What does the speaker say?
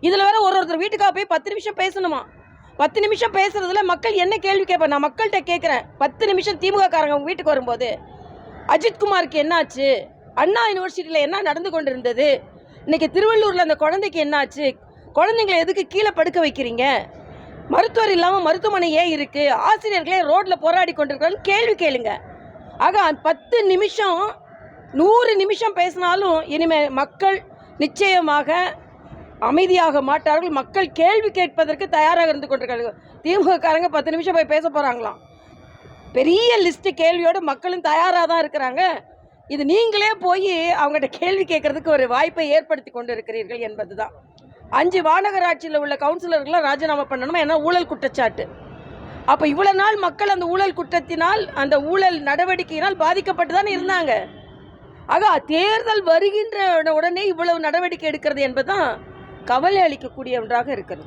இதில் வேற ஒருத்தர் வீட்டுக்காக போய் 10 நிமிஷம் பேசணுமா? 10 நிமிஷம் பேசுறதுல மக்கள் என்ன கேள்வி கேட்பேன்? நான் மக்கள்கிட்ட கேட்குறேன். 10 நிமிஷம் திமுக காரங்க உங்கள் வீட்டுக்கு வரும்போது அஜித்குமாருக்கு என்னாச்சு? அண்ணா யூனிவர்சிட்டியில் என்ன நடந்து கொண்டு இருந்தது? இன்னைக்கு திருவள்ளூரில் அந்த குழந்தைக்கு என்னாச்சு? குழந்தைங்களை எதுக்கு கீழே படுக்க வைக்கிறீங்க? மருத்துவர் இல்லாமல் மருத்துவமனை ஏன் இருக்குது? ஆசிரியர்களே ரோட்டில் போராடி கொண்டிருக்கிறான்னு கேள்வி கேளுங்க. ஆக 10 நிமிஷம் 100 நிமிஷம் பேசினாலும் இனிமேல் மக்கள் நிச்சயமாக அமைதியாக மாட்டார்கள். மக்கள் கேள்வி கேட்பதற்கு தயாராக இருந்து கொண்டிருக்காங்க. திமுக காரங்க 10 நிமிஷம் போய் பேச போகிறாங்களாம். பெரிய லிஸ்ட்டு கேள்வியோடு மக்களும் தயாராக தான் இருக்கிறாங்க. இது நீங்களே போய் அவங்ககிட்ட கேள்வி கேட்கறதுக்கு ஒரு வாய்ப்பை ஏற்படுத்தி கொண்டு இருக்கிறீர்கள் என்பது தான். 5 மாநகராட்சியில் உள்ள கவுன்சிலர்கள்லாம் ராஜினாமா பண்ணணும். ஏன்னா ஊழல் குற்றச்சாட்டு. அப்போ இவ்வளோ நாள் மக்கள் அந்த ஊழல் குற்றத்தினால் அந்த ஊழல் நடவடிக்கையினால் பாதிக்கப்பட்டு தானே இருந்தாங்க. ஆக தேர்தல் வருகின்ற உடனே இவ்வளவு நடவடிக்கை எடுக்கிறது என்பதுதான் கவலை அளிக்கக்கூடிய ஒன்றாக இருக்கிறது.